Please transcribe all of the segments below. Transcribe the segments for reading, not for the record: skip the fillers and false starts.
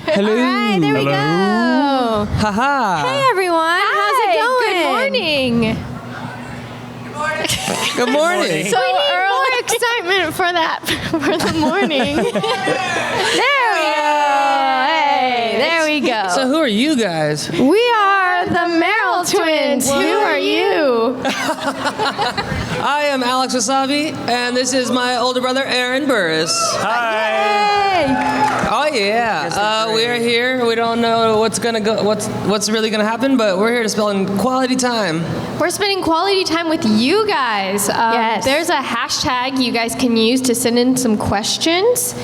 Hello. All right, there we go. Haha. Hey, everyone. How's it going? Good morning. Good morning. So early excitement for that for the morning. There we go. Hey, there we go. So who are you guys? We are the Merrell twins. Who are you? I am Alex Wassabi, and this is my older brother, Aaron Burriss. Hi. Oh yeah, we are here. We don't know what's really gonna happen, but we're here to spend quality time. We're spending quality time with you guys. Yes. There's a hashtag you guys can use to send in some questions.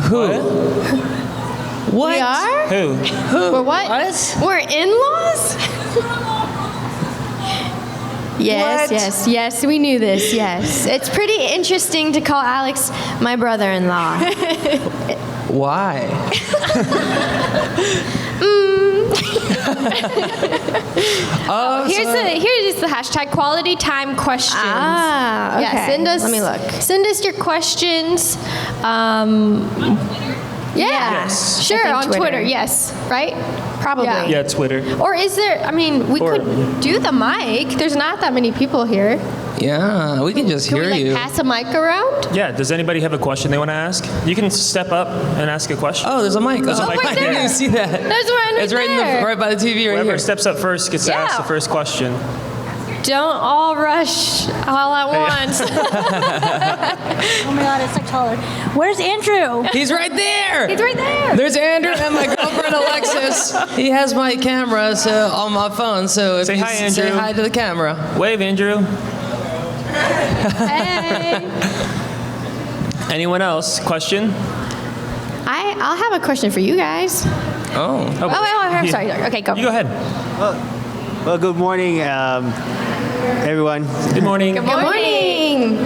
Who? What? We are? Who? We're what? We're in-laws? Yes, we knew this, yes. It's pretty interesting to call Alex my brother-in-law. Why? Here's the hashtag quality time questions. Ah, okay. Yeah, Let me look. Send us your questions. Yes. Sure, I on think Twitter, Twitter. yes, right? Probably. Yeah. Yeah, Twitter. Or is there, we could do the mic. There's not that many people here. Yeah, we can just Can hear we you. pass a mic around? Yeah, does anybody have a question they want to ask? You can step up and ask a question. Oh, there's a mic. There's a mic I right didn't there. even see that. There's one It's right there. by the TV right Whoever here. steps up first gets to ask Yeah. the first question. Don't all rush all at once. Oh my God, it's like taller. Where's Andrew? He's right there. He's right there. There's Andrew and my girlfriend Alexis. He has my camera on my phone, so if Say you hi, say Andrew. hi to the camera. Wave, Andrew. Hey. Anyone else? Question? I'll have a question for you guys. Oh. I'm sorry. Okay, go. You go ahead. Well, good morning, everyone. Good morning. Good morning.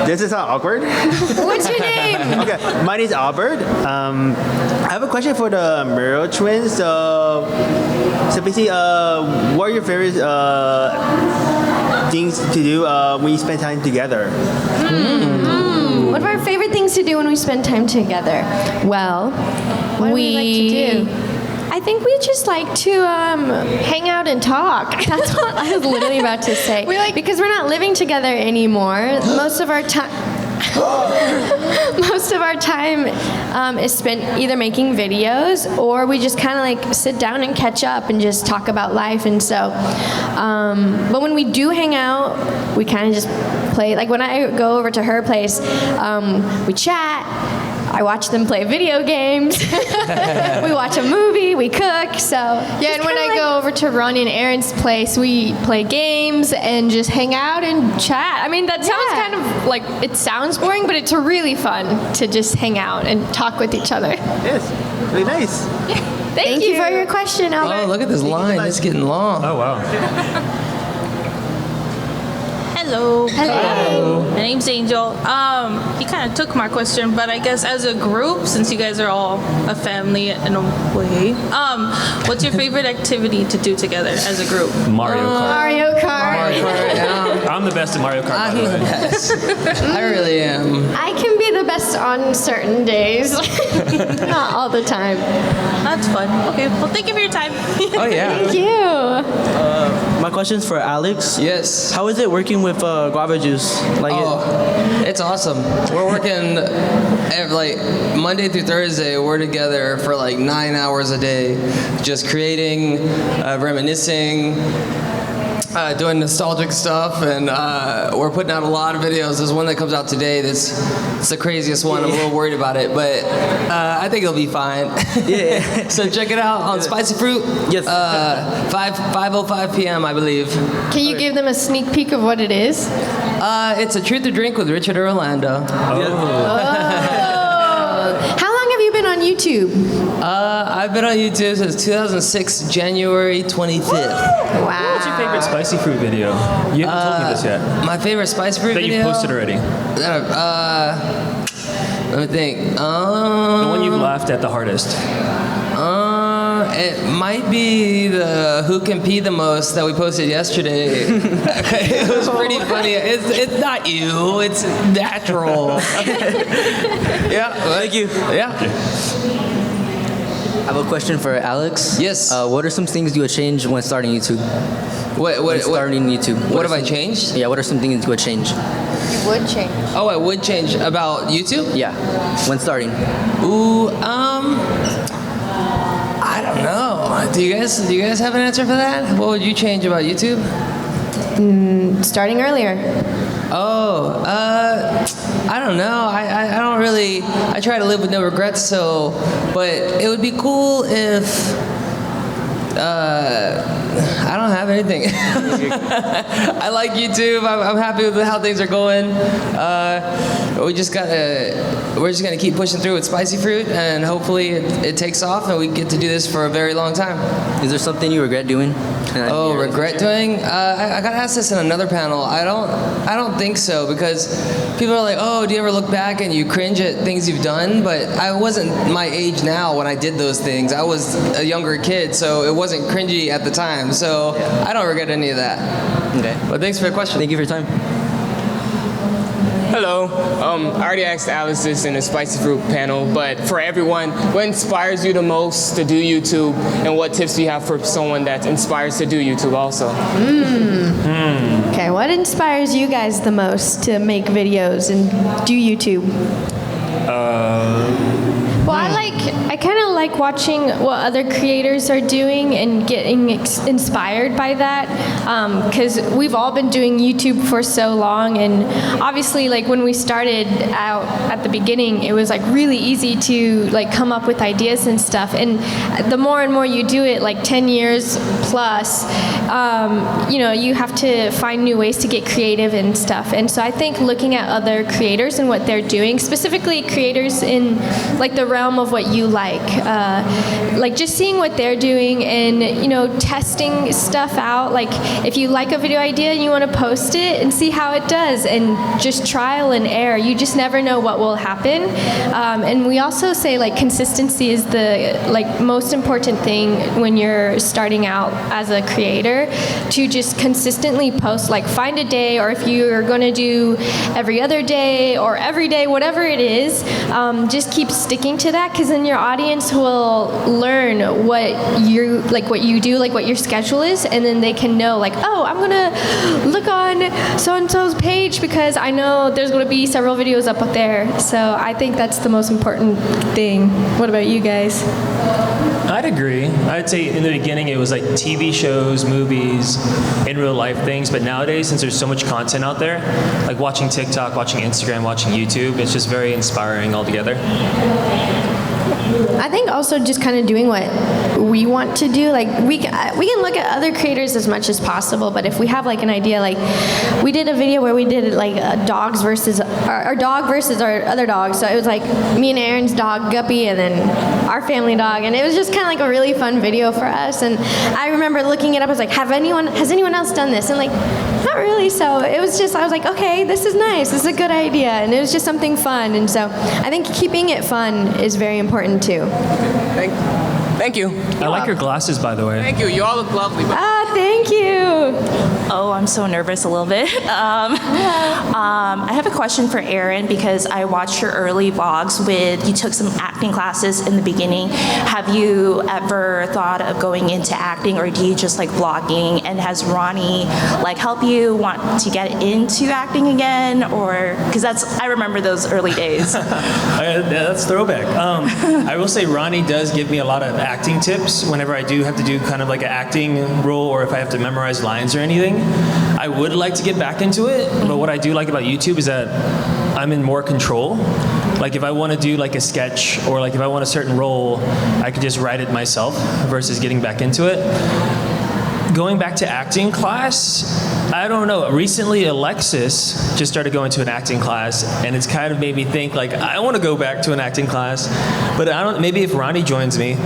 This is not awkward. What's your name? Okay, my name is Albert. I have a question for the Merrell twins. So basically, what are your favorite things to do when you spend time together? What are our favorite things to do when we spend time together? Well, what do we like to do? I think we just like to hang out and talk. That's what I was literally about to say. Because we're not living together anymore. Most of our time is spent either making videos or we just kind of like sit down and catch up and just talk about life. And so, but when we do hang out, we kind of just play. Like when I go over to her place, we chat. I watch them play video games. We watch a movie. We cook. So Yeah, and when I go over to Ronnie and Aaron's place, we play games and just hang out and chat. I mean, that sounds kind of like, it sounds boring, but it's really fun to just hang out and talk with each other. Yes, really nice. Thank you for your question, Albert. Oh, look at this line. It's getting long. Oh, wow. Hello. Hello. My name's Angel. You kind of took my question, but I guess as a group, since you guys are all a family in a way, what's your favorite activity to do together as a group? Mario Kart. Mario Kart. I'm the best at Mario Kart, by the way. Yes. I really am. I can be the best on certain days. Not all the time. That's fun. Okay, well, thank you for your time. Oh, yeah. Thank you. My question's for Alex. Yes. How is it working with guava juice? It's awesome. We're working like Monday through Thursday. We're together for like 9 hours a day, just creating, reminiscing, doing nostalgic stuff, and we're putting out a lot of videos. There's one that comes out today that's the craziest one. I'm a little worried about it, but I think it'll be fine. Yeah. So check it out on Spicy Fruit. Yes. 5:05 p.m. I believe. Can you give them a sneak peek of what it is? It's a Truth or Drink with Richard Orlando. How long have you been on YouTube? I've been on YouTube since 2006, January 25th. Wow. What's your favorite spicy fruit video? You haven't told me this yet. My favorite Spice Fruit That video? you've posted already. Let me think. The one you've laughed at the hardest. It might be the who can pee the most that we posted yesterday. It was pretty funny. It's not you. It's natural. Yeah. Thank you. Yeah. I have a question for Alex. Yes. What are some things you would change when starting YouTube? When starting YouTube. What have I changed? Yeah, what are some things you would change? You would change. Oh, I would change about YouTube? Yeah, when starting. Ooh, I don't know. Do you guys have an answer for that? What would you change about YouTube? Starting earlier. Oh, I don't know. I don't really. I try to live with no regrets. So, but it would be cool if. I don't have anything. I like YouTube. I'm happy with how things are going. We're just gonna keep pushing through with Spicy Fruit, and hopefully it takes off, and we get to do this for a very long time. Is there something you regret doing? Oh, regret doing? I got asked this in another panel. I don't think so, because people are like, oh, do you ever look back and you cringe at things you've done? But I wasn't my age now when I did those things. I was a younger kid, so it wasn't cringy at the time. So I don't regret any of that. Okay. But thanks for the question. Thank you for your time. Hello. I already asked Alice this in the Spicy Fruit panel, but for everyone, what inspires you the most to do YouTube, and what tips do you have for someone that inspires to do YouTube also? Okay, what inspires you guys the most to make videos and do YouTube? Well, I kind of like watching what other creators are doing and getting inspired by that, because we've all been doing YouTube for so long, and obviously, like when we started out at the beginning, it was like really easy to like come up with ideas and stuff, and the more and more you do it, like 10 years plus, you have to find new ways to get creative and stuff, and so I think looking at other creators and what they're doing, specifically creators in like the realm of what you like just seeing what they're doing and testing stuff out. Like if you like a video idea and you want to post it and see how it does, and just trial and error. You just never know what will happen. And we also say like consistency is the like most important thing when you're starting out as a creator, to just consistently post. Like find a day, or if you're going to do every other day or every day, whatever it is, just keep sticking to that, because then your audience will learn what you do, like what your schedule is, and then they can know like, oh, I'm gonna look on so and so's page because I know there's gonna be several videos up there. So I think that's the most important thing. What about you guys? I'd agree. I'd say in the beginning it was like TV shows, movies, in real life things, but nowadays, since there's so much content out there, like watching TikTok, watching Instagram, watching YouTube, it's just very inspiring altogether. I think also just kind of doing what we want to do. Like we can look at other creators as much as possible, but if we have like an idea, like we did a video where we did like dogs versus our dog versus our other dog. So it was like me and Aaron's dog Guppy, and then our family dog, and it was just kind of like a really fun video for us. And I remember looking it up. I was like, has anyone else done this? And like, not really. So it was just, I was like, okay, this is nice. This is a good idea, and it was just something fun. And so I think keeping it fun is very important too. Thank you. I like your glasses, by the way. Thank you. You all look lovely. Thank you. Oh, I'm so nervous a little bit. I have a question for Aaron, because I watched your early vlogs you took some acting classes in the beginning. Have you ever thought of going into acting, or do you just like vlogging? And has Ronnie like help you want to get into acting again? Or, because I remember those early days. That's throwback. I will say Ronnie does give me a lot of acting tips whenever I do have to do kind of like an acting role, or if I have to memorize lines or anything. I would like to get back into it, but what I do like about YouTube is that I'm in more control. Like if I want to do like a sketch, or like if I want a certain role, I could just write it myself versus getting back into it. Going back to acting class, I don't know. Recently, Alexis just started going to an acting class, and it's kind of made me think like I want to go back to an acting class, but I don't. Maybe if Ronnie joins me.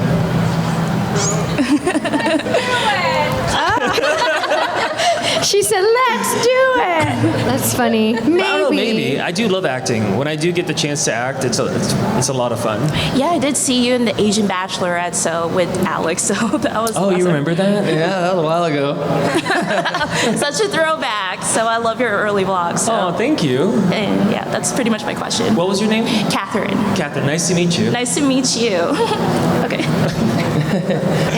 She said, let's do it. That's funny. I don't know, maybe. I do love acting. When I do get the chance to act, it's a lot of fun. Yeah, I did see you in the Asian Bachelorette with Alex, so that was Oh, awesome. you remember that? Yeah, that was a while ago. Such a throwback. So I love your early vlogs. So. Oh, thank you. And yeah, that's pretty much my question. What was your name? Catherine. Catherine, nice to meet you. Nice to meet you. Okay.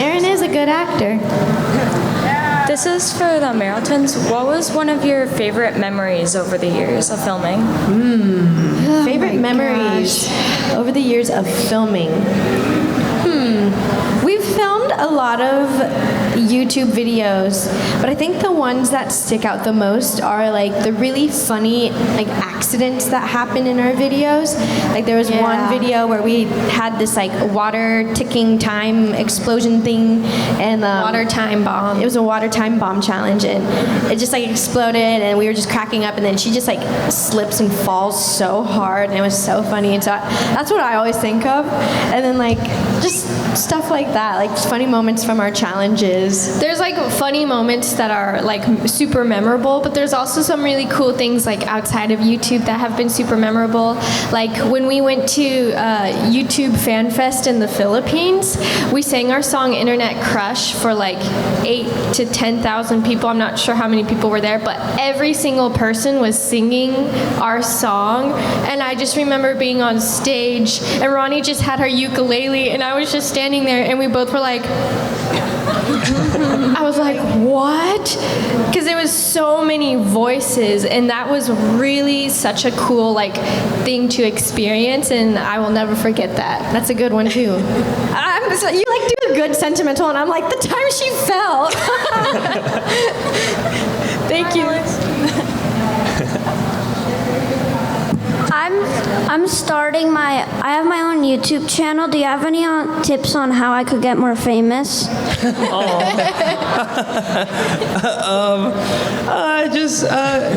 Aaron is a good actor. This is for the Merrell twins. What was one of your favorite memories over the years of filming? Favorite memories over the years of filming. We've filmed a lot of YouTube videos, but I think the ones that stick out the most are like the really funny like accidents that happen in our videos. Like there was one video where we had this like water ticking time explosion thing, and Water time bomb. It was a water time bomb challenge, and it just like exploded, and we were just cracking up, and then she just like slips and falls so hard, and it was so funny. And so that's what I always think of, and then like just stuff like that, like funny moments from our challenges. There's like funny moments that are like super memorable, but there's also some really cool things like outside of YouTube that have been super memorable. Like when we went to YouTube Fan Fest in the Philippines, we sang our song Internet Crush for like 8,000 to 10,000 people. I'm not sure how many people were there, but every single person was singing our song. And I just remember being on stage, and Ronnie just had her ukulele, and I was just standing there, and we both were like, I was like, what? Because there was so many voices, and that was really such a cool like thing to experience, and I will never forget that. That's a good one too. You like do a good sentimental, and I'm like, the time she fell. Thank you. I'm starting I have my own YouTube channel. Do you have any tips on how I could get more famous?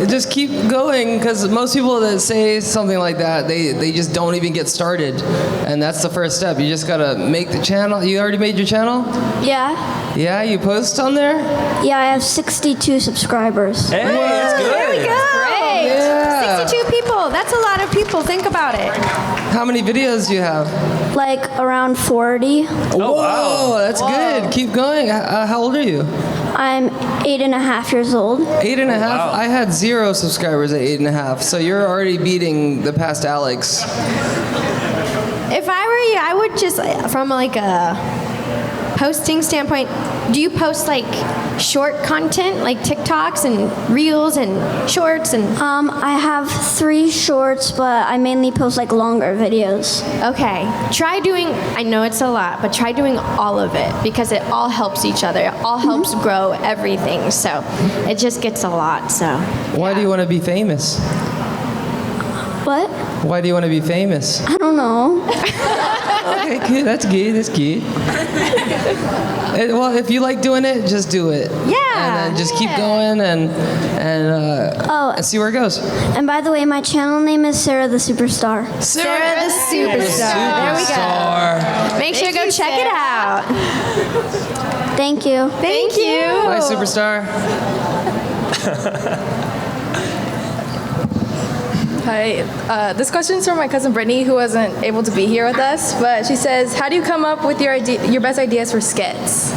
Just keep going, because most people that say something like that, they just don't even get started, and that's the first step. You just gotta make the channel. You already made your channel? Yeah. Yeah, you post on there? Yeah, I have 62 subscribers. Hey, that's good. There we go. Great. Yeah. 62 people. That's a lot of people. Think about it. How many videos do you have? Like around 40. Oh, wow. That's good. Keep going. How old are you? I'm 8.5 years old. 8.5? Wow. I had 0 subscribers at 8.5, so you're already beating the past Alex. If I were you, I would just, from like a posting standpoint, do you post like short content, like TikToks and Reels and Shorts and? I have 3 shorts, but I mainly post like longer videos. Okay, try doing, I know it's a lot, but try doing all of it, because it all helps each other. It all helps grow everything, so it just gets a lot, so. Why do you want to be famous? What? Why do you want to be famous? I don't know. Okay, good. That's good. That's good. Well, if you like doing it, just do it. Yeah. And then just keep going and see where it goes. And by the way, my channel name is Sarah the Superstar. Sarah the Superstar. There we go. Make sure to go check it out. Thank you. Thank you. Bye, Superstar. Hi, this question's from my cousin Brittany, who wasn't able to be here with us, but she says, how do you come up with your best ideas for skits?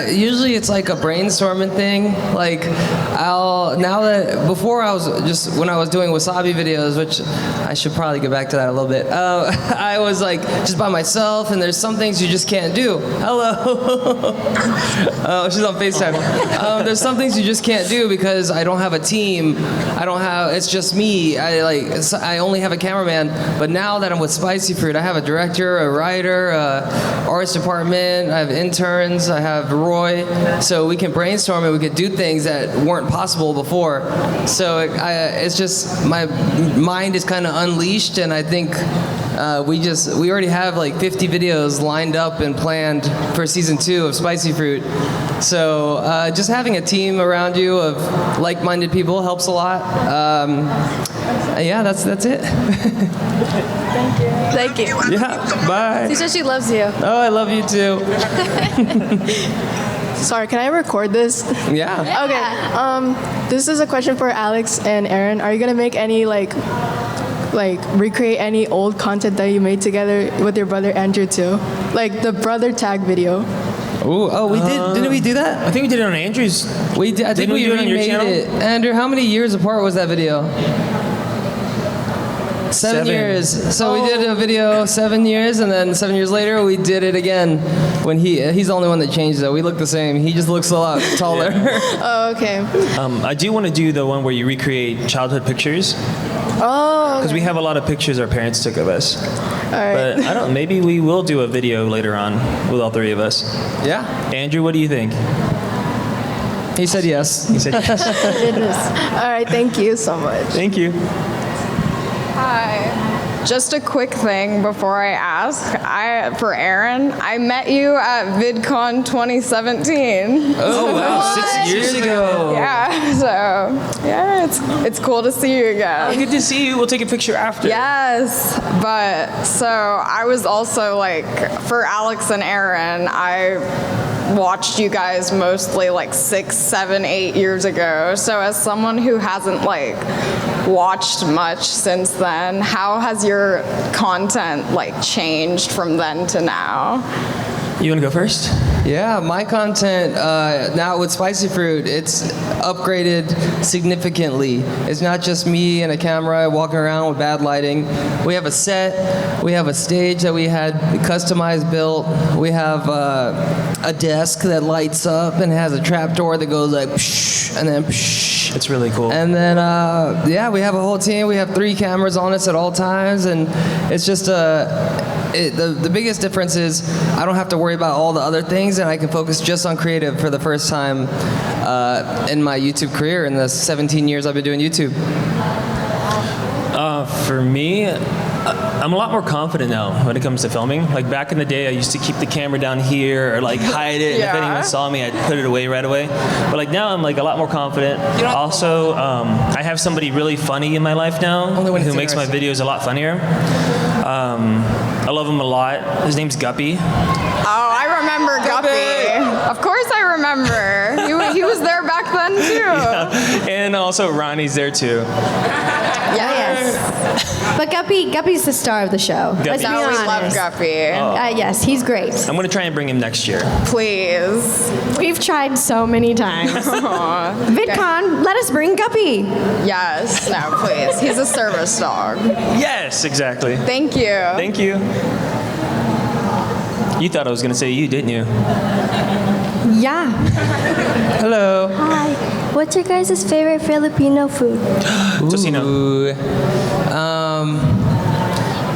Usually it's like a brainstorming thing. Like before I was just, when I was doing Wassabi videos, which I should probably get back to that a little bit. I was like just by myself, and there's some things you just can't do. Hello. Oh, she's on FaceTime. There's some things you just can't do because I don't have a team. It's just me. I only have a cameraman. But now that I'm with Spicy Fruit, I have a director, a writer, arts department, I have interns, I have Roy, so we can brainstorm and we can do things that weren't possible before. So it's just, my mind is kind of unleashed, and I think we already have like 50 videos lined up and planned for season 2 of Spicy Fruit. So just having a team around you of like-minded people helps a lot. Yeah, that's it. Thank you. Yeah, bye. She says she loves you. Oh, I love you too. Sorry, can I record this? Yeah. Okay. This is a question for Alex and Aaron. Are you gonna make any like recreate any old content that you made together with your brother Andrew too? Like the brother tag video. Ooh, oh, we did. Didn't we do that? I think we did it on Andrew's. We did. I think we do it on your remade channel? it. Andrew, how many years apart was that video? 7 years. So we did a video 7 years, and then 7 years later we did it again. When he's the only one that changed though. We look the same. He just looks a lot taller. Oh, okay. I do want to do the one where you recreate childhood pictures. Oh. Because we have a lot of pictures our parents took of us. All right. But I don't. Maybe we will do a video later on with all three of us. Yeah. Andrew, what do you think? He said yes. He said yes. Goodness. All right. Thank you so much. Thank you. Hi. Just a quick thing before I ask. For Aaron, I met you at VidCon 2017. Oh wow, 6 years ago. Yeah. So yeah, it's cool to see you again. Oh, good to see you. We'll take a picture after. Yes, but so I was also like for Alex and Aaron, I watched you guys mostly like 6, 7, 8 years ago. So as someone who hasn't like watched much since then, how has your content like changed from then to now? You want to go first? Yeah, my content now with Spicy Fruit, it's upgraded significantly. It's not just me and a camera walking around with bad lighting. We have a set, we have a stage that we had customized built. We have a desk that lights up and has a trap door that goes like psh, and then psh. It's really cool. And then yeah, we have a whole team. We have 3 cameras on us at all times, and it's just the biggest difference is I don't have to worry about all the other things, and I can focus just on creative for the first time in my YouTube career in the 17 years I've been doing YouTube. For me, I'm a lot more confident now when it comes to filming. Like back in the day, I used to keep the camera down here or like hide it. And if anyone saw me, I'd put it away right away. But like now, I'm like a lot more confident. Also, I have somebody really funny in my life now who makes my videos a lot funnier. I love him a lot. His name's Guppy. Oh, I remember Guppy. Of course I remember. He was there back then too. Yeah. And also Ronnie's there too. Yes. But Guppy's the star of the show. Let's be We honest. love Guppy. Yes, he's great. I'm gonna try and bring him next year. Please. We've tried so many times. VidCon, let us bring Guppy. Yes. No, please. He's a service dog. Yes, exactly. Thank you. Thank you. You thought I was gonna say you, didn't you? Yeah. Hello. Hi. What's your guys' favorite Filipino food? Tocino.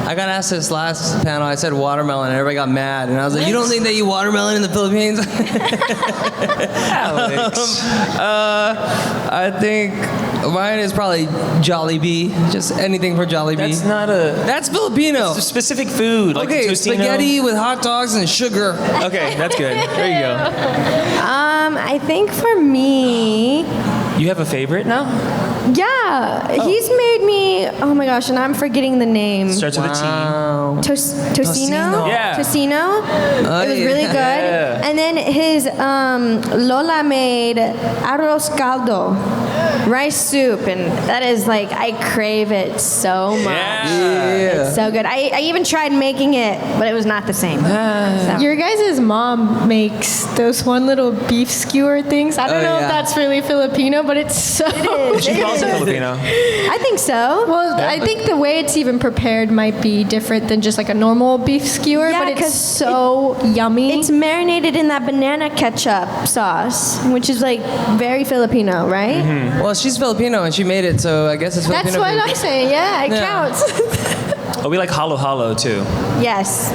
I got asked this last panel. I said watermelon, and everybody got mad. And I was like, "You don't think they eat watermelon in the Philippines?" Alex. I think mine is probably Jollibee. Just anything for Jollibee. That's not a. That's Filipino. It's a specific food. Like Okay, tocino. spaghetti with hot dogs and sugar. Okay, that's good. There you go. I think for me, You have a favorite now? yeah, he's made me. Oh my gosh, and I'm forgetting the name. Starts with a T. Tocino? Yeah. Tocino? It was really good. Yeah. And then his Lola made arroz caldo, rice soup, and that is like, I crave it so much. Yeah. It's so good. I even tried making it, but it was not the same. So. Your guys' mom makes those one little beef skewer things. I don't know if that's really Filipino, but it's so. She calls it Filipino. I think so. Well, I think the way it's even prepared might be different than just like a normal beef skewer, Yeah, but it's 'cause so yummy. It's marinated in that banana ketchup sauce, which is like very Filipino, right? Well, she's Filipino and she made it, so I guess it's That's Filipino. what I'm saying. Yeah, it Yeah. counts. Oh, we like halo halo too. Yes.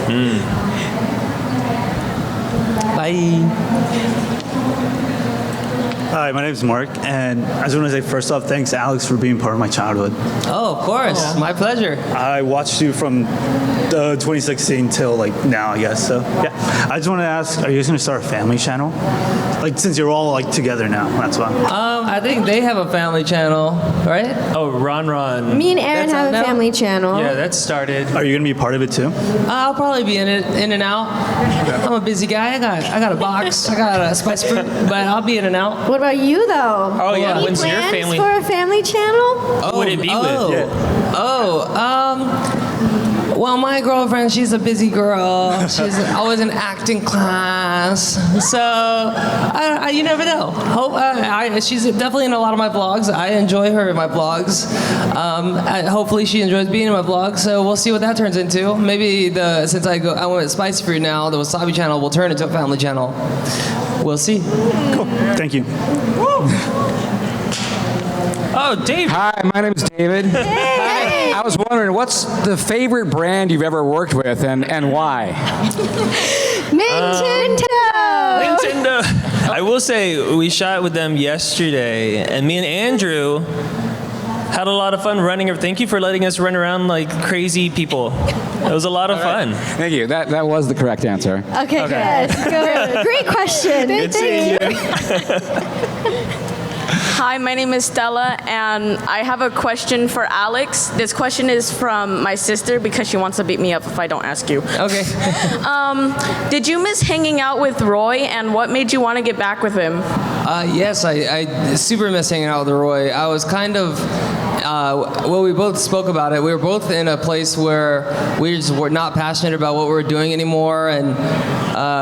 Bye. Hi, my name is Mark, and I just want to say first off, thanks Alex for being part of my childhood. Oh, of course, my pleasure. I watched you from 2016 till like now, I guess. So yeah, I just want to ask, are you guys going to start a family channel? Like since you're all like together now, that's why. I think they have a family channel, right? Oh, Ron. Me and Aaron That's have out a now? family channel. Yeah, that started. Are you gonna be part of it too? I'll probably be in and out. I'm a busy guy. I got a box. I got a spice fruit, but I'll be in and out. What about you, though? Oh, yeah, Any when's your plans family- for a family channel? Who would it be with? Well, my girlfriend, she's a busy girl. She's always in acting class. So, you never know. She's definitely in a lot of my vlogs. I enjoy her in my vlogs. Hopefully she enjoys being in my vlogs. So we'll see what that turns into. Maybe since I went with spicy fruit now, the Wassabi channel will turn into a family channel. We'll see. Cool. Thank you. Oh, Dave. Hi, my name is David. Hey. I was wondering, what's the favorite brand you've ever worked with and why? Nintendo. I will say, we shot with them yesterday, and me and Andrew had a lot of fun running. Thank you for letting us run around like crazy people. It was a lot of fun. Thank you. That was the correct answer. Okay, good. Great question. Good seeing you. Hi, my name is Stella, and I have a question for Alex. This question is from my sister because she wants to beat me up if I don't ask you. Okay. Did you miss hanging out with Roy, and what made you want to get back with him? Yes, I super miss hanging out with Roy. I was kind of, well, we both spoke about it. We were both in a place where we just were not passionate about what we were doing anymore, and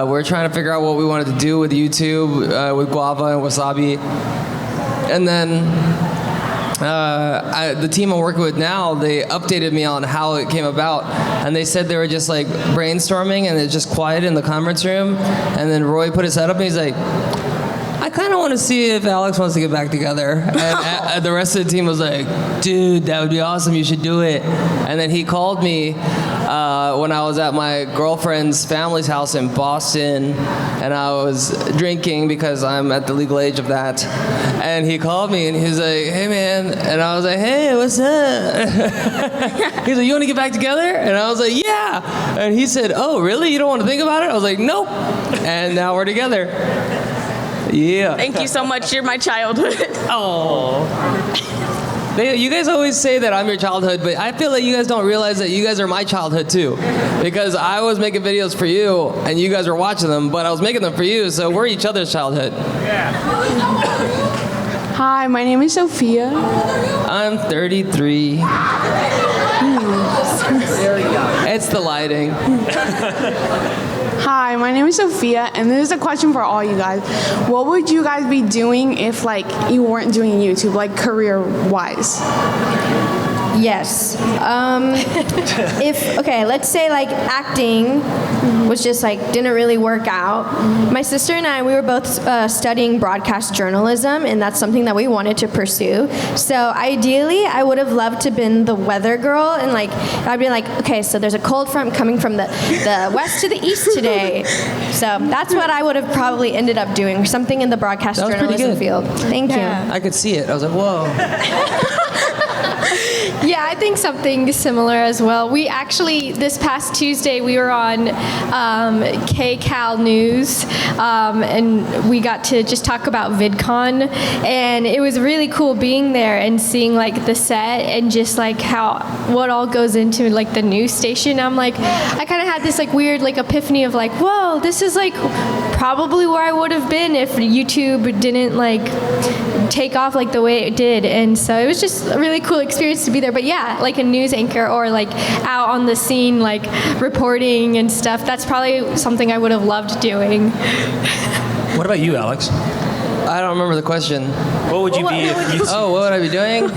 we were trying to figure out what we wanted to do with YouTube, with Guava and Wassabi. And then the team I'm working with now, they updated me on how it came about. And they said they were just like brainstorming and it's just quiet in the conference room. And then Roy put his head up and he's like, I kind of want to see if Alex wants to get back together. And the rest of the team was like, dude, that would be awesome. You should do it. And then he called me when I was at my girlfriend's family's house in Boston, and I was drinking because I'm at the legal age of that. And he called me and he was like, hey man, and I was like, hey, what's up? He's like, you want to get back together? And I was like, yeah. And he said, oh, really? You don't want to think about it? I was like, nope. And now we're together. Yeah. Thank you so much. You're my childhood. Oh. You guys always say that I'm your childhood, but I feel like you guys don't realize that you guys are my childhood too. Because I was making videos for you, and you guys were watching them, but I was making them for you, so we're each other's childhood. Hi, my name is Sophia. I'm 33. It's the lighting. Hi, my name is Sophia, and this is a question for all you guys. What would you guys be doing if, like, you weren't doing YouTube, like, career-wise? Yes. Let's say like acting was just like didn't really work out. My sister and I, we were both studying broadcast journalism, and that's something that we wanted to pursue. So ideally, I would have loved to have been the weather girl, and like I'd be like, okay, so there's a cold front coming from the west to the east today. So that's what I would have probably ended up doing, something in the broadcast That was pretty journalism good. field. Thank you. I could see it. I was like, whoa. Yeah, I think something similar as well. We actually, this past Tuesday, we were on KCal News, and we got to just talk about VidCon, and it was really cool being there and seeing like the set and just like what all goes into like the news station. I'm like, I kind of had this like weird like epiphany of like, whoa, this is like probably where I would have been if YouTube didn't like take off like the way it did. And so it was just a really cool experience to be there. But yeah, like a news anchor or like out on the scene, like reporting and stuff, that's probably something I would have loved doing. What about you, Alex? I don't remember the question. What would you be if you... Oh, what would I be doing?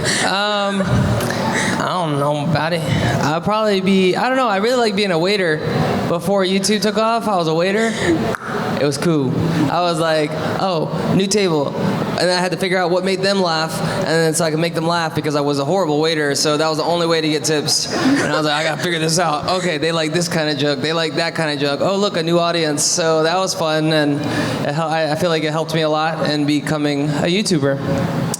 I don't know about it. I'd probably be, I don't know, I really like being a waiter. Before YouTube took off, I was a waiter. It was cool. I was like, oh, new table. And then I had to figure out what made them laugh, and then so I could make them laugh because I was a horrible waiter, so that was the only way to get tips. And I was like, I gotta figure this out. Okay, they like this kind of joke, they like that kind of joke. Oh, look, a new audience. So that was fun, and I feel like it helped me a lot in becoming a YouTuber.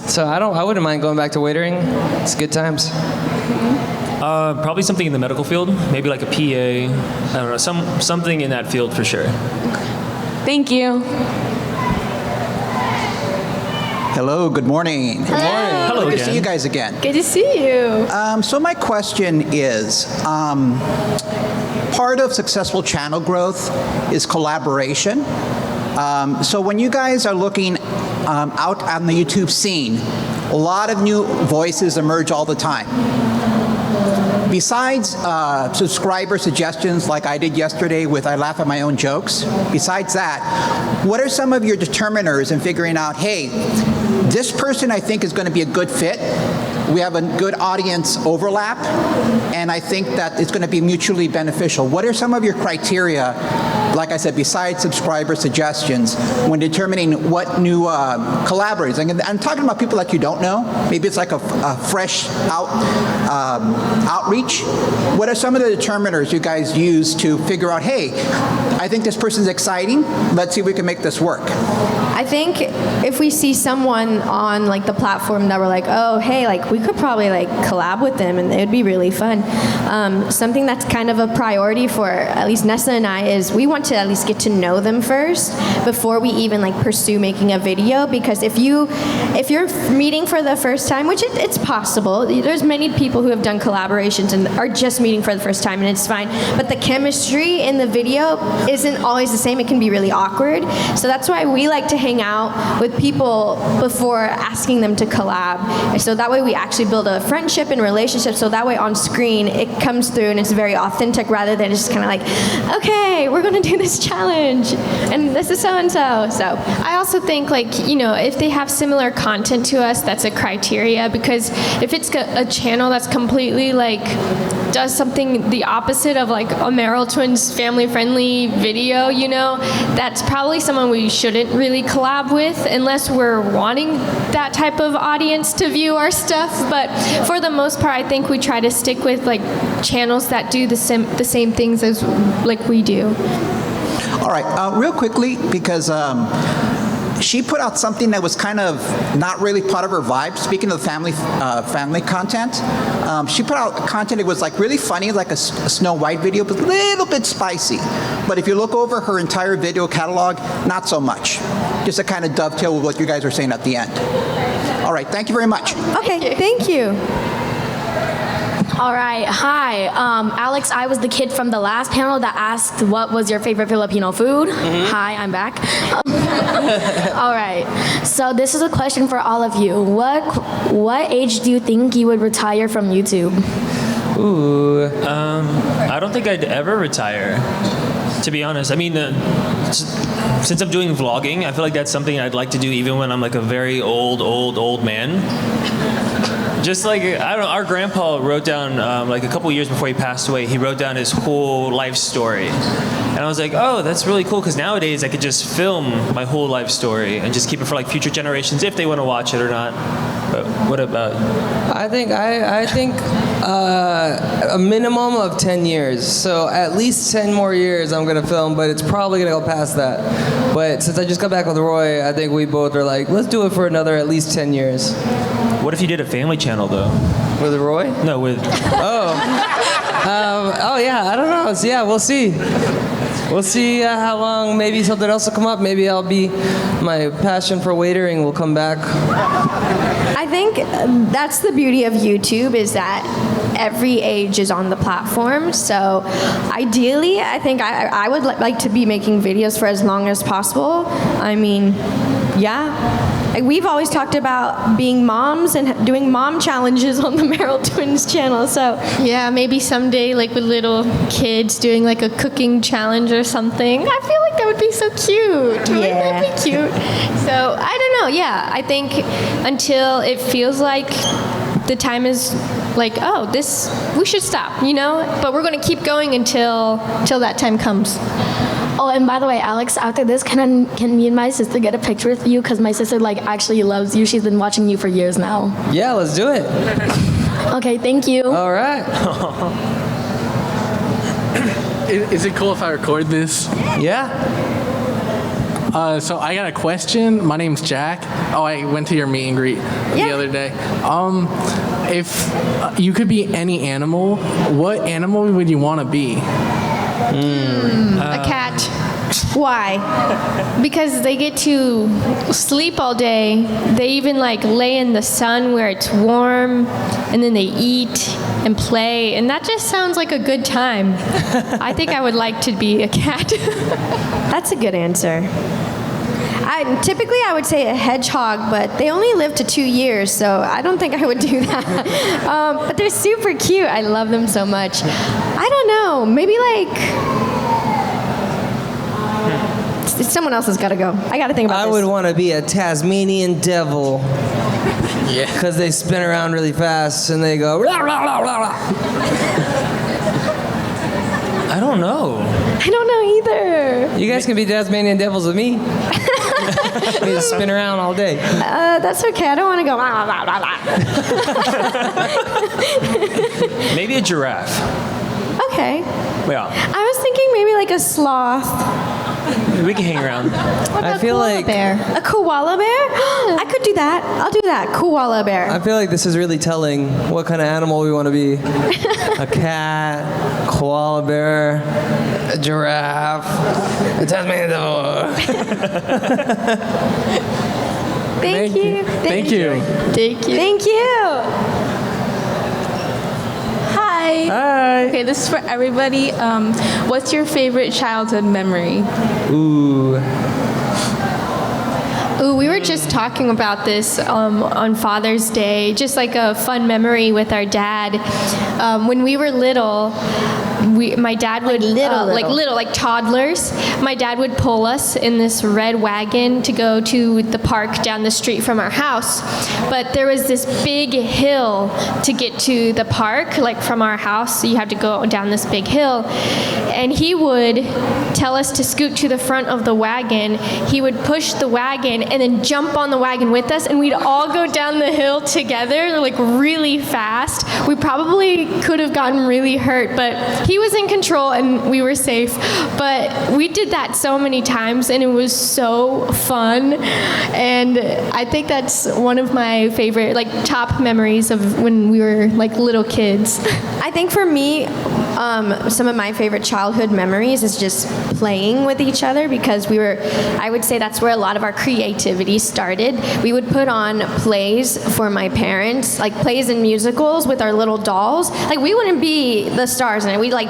So I wouldn't mind going back to waitering. It's good times. Probably something in the medical field, maybe like a PA. I don't know, something in that field for sure. Thank you. Hello, good morning. Good morning. Hello Good to again. see you guys again. Good to see you. So my question is, part of successful channel growth is collaboration. So when you guys are looking out on the YouTube scene, a lot of new voices emerge all the time. Besides subscriber suggestions like I did yesterday with I laugh at my own jokes, besides that, what are some of your determiners in figuring out, hey, this person I think is going to be a good fit, we have a good audience overlap, and I think that it's going to be mutually beneficial. What are some of your criteria, like I said, besides subscriber suggestions, when determining what new collaborators? And I'm talking about people that you don't know. Maybe it's like a fresh outreach. What are some of the determiners you guys use to figure out, hey, I think this person's exciting. Let's see if we can make this work. I think if we see someone on like the platform that we're like, oh, hey, like we could probably like collab with them and it would be really fun. Something that's kind of a priority for at least Nessa and I is we want to at least get to know them first before we even like pursue making a video, because if you're meeting for the first time, which it's possible, there's many people who have done collaborations and are just meeting for the first time and it's fine, but the chemistry in the video isn't always the same. It can be really awkward. So that's why we like to hang out with people before asking them to collab. And so that way we actually build a friendship and relationship, so that way on screen it comes through and it's very authentic rather than just kind of like, okay, we're going to do this challenge and this is so-and-so. So I also think, like, you know, if they have similar content to us, that's a criteria, because if it's a channel that's completely like does something the opposite of like a Merrell Twins family friendly video, you know, that's probably someone we shouldn't really collab with unless we're wanting that type of audience to view our stuff. But for the most part, I think we try to stick with like channels that do the same things as like we do. All right, real quickly, because she put out something that was kind of not really part of her vibe. Speaking of family content, she put out content that was like really funny, like a Snow White video, but a little bit spicy. But if you look over her entire video catalog, not so much. Just to kind of dovetail with what you guys were saying at the end. All right, thank you very much. Okay, thank you. All right, hi. Alex, I was the kid from the last panel that asked what was your favorite Filipino food. Hi, I'm back. All right, so this is a question for all of you. What age do you think you would retire from YouTube? Ooh, I don't think I'd ever retire, to be honest. I mean, since I'm doing vlogging, I feel like that's something I'd like to do even when I'm like a very old man. Just like, I don't know, our grandpa wrote down, like a couple years before he passed away, he wrote down his whole life story. And I was like, oh, that's really cool, because nowadays I could just film my whole life story and just keep it for like future generations if they want to watch it or not. But what about you? I think a minimum of 10 years. So at least 10 more years I'm going to film, but it's probably going to go past that. But since I just got back with Roy, I think we both are like, let's do it for another at least 10 years. What if you did a family channel, though? With Roy? No, with... Oh, yeah, I don't know. So, yeah, we'll see. We'll see how long. Maybe something else will come up. Maybe my passion for waitering will come back. I think that's the beauty of YouTube, is that every age is on the platform. So ideally, I think I would like to be making videos for as long as possible. I mean, yeah. Like, we've always talked about being moms and doing mom challenges on the Merrell Twins channel. So yeah, maybe someday, like with little kids doing like a cooking challenge or something. I feel like that would be so cute. Wouldn't that be cute? So I don't know. Yeah, I think until it feels like the time is like, oh, we should stop, you know? But we're going to keep going until that time comes. Oh, and by the way, Alex, after this, can me and my sister get a picture with you? Because my sister actually loves you. She's been watching you for years now. Yeah, let's do it. Okay, thank you. All right. Is it cool if I record this? Yeah. So I got a question. My name's Jack. Oh, I went to your meet and greet the other day. If you could be any animal, what animal would you want to be? A cat. Why? Because they get to sleep all day. They even like lay in the sun where it's warm, and then they eat and play, and that just sounds like a good time. I think I would like to be a cat. That's a good answer. Typically, I would say a hedgehog, but they only live to 2 years, so I don't think I would do that. But they're super cute. I love them so much. I don't know. Maybe someone else has got to go. I got to think about this. I would want to be a Tasmanian devil. Yeah. Because they spin around really fast and they go. Rah, rah, rah, rah, rah. I don't know. I don't know either. You guys can be Tasmanian devils with me. We just spin around all day. That's okay. I don't want to go. Rah, rah, rah, rah. Maybe a giraffe. Okay. Yeah. I was thinking maybe like a sloth. We can hang around. I feel like bear. A koala bear? I could do that. I'll do that. Koala bear. I feel like this is really telling what kind of animal we want to be. A cat, koala bear, a giraffe, a Tasmanian devil. Thank you. Thank you. Thank you. Thank you. Hi. Okay, this is for everybody. What's your favorite childhood memory? Ooh. Ooh, we were just talking about this on Father's Day, just like a fun memory with our dad. When we were little, my dad would like toddlers. My dad would pull us in this red wagon to go to the park down the street from our house. But there was this big hill to get to the park, like from our house. So you had to go down this big hill, and he would tell us to scoot to the front of the wagon. He would push the wagon and then jump on the wagon with us, and we'd all go down the hill together, like really fast. We probably could have gotten really hurt, but he was in control and we were safe. But we did that so many times and it was so fun, and I think that's one of my favorite, like, top memories of when we were like little kids. I think for me, some of my favorite childhood memories is just playing with each other, because I would say that's where a lot of our creativity started. We would put on plays for my parents, like plays and musicals with our little dolls. Like, we wouldn't be the stars in it. We'd like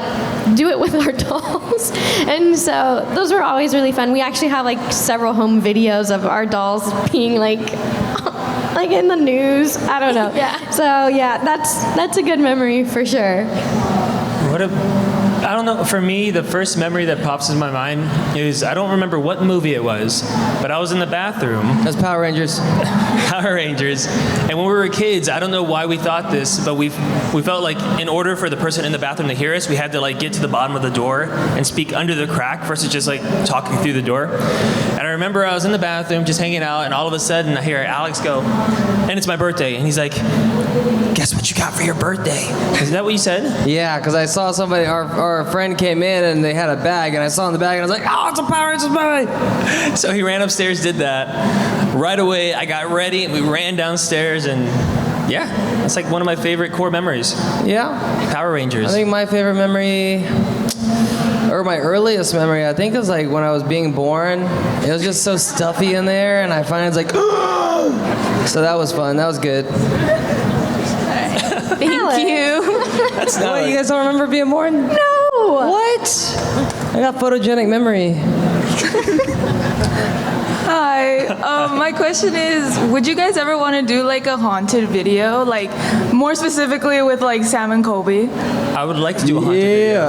do it with our dolls. And so those were always really fun. We actually have like several home videos of our dolls being like in the news. I don't know. Yeah. So yeah, that's a good memory for sure. I don't know. For me, the first memory that pops in my mind is, I don't remember what movie it was, but I was in the bathroom. That's Power Rangers. Power Rangers. And when we were kids, I don't know why we thought this, but we felt like in order for the person in the bathroom to hear us, we had to like get to the bottom of the door and speak under the crack versus just like talking through the door. And I remember I was in the bathroom just hanging out, and all of a sudden I hear Alex go, and it's my birthday, and he's like, "Guess what you got for your birthday?" Is that what you said? Yeah, because I saw somebody, our friend came in and they had a bag, and I saw in the bag and I was like, "Oh, it's a Power Rangers bag!" So he ran upstairs, did that. Right away, I got ready and we ran downstairs, and yeah, that's like one of my favorite core memories. Yeah. Power Rangers. I think my favorite memory, or my earliest memory, I think it was like when I was being born. It was just so stuffy in there, and I finally was like, so that was fun. That was good. Thank you. That's not what, you guys don't remember being born? No. What? I got photogenic memory. Hi. My question is, would you guys ever want to do like a haunted video, like more specifically with like Sam and Colby? I would like to do a haunted video.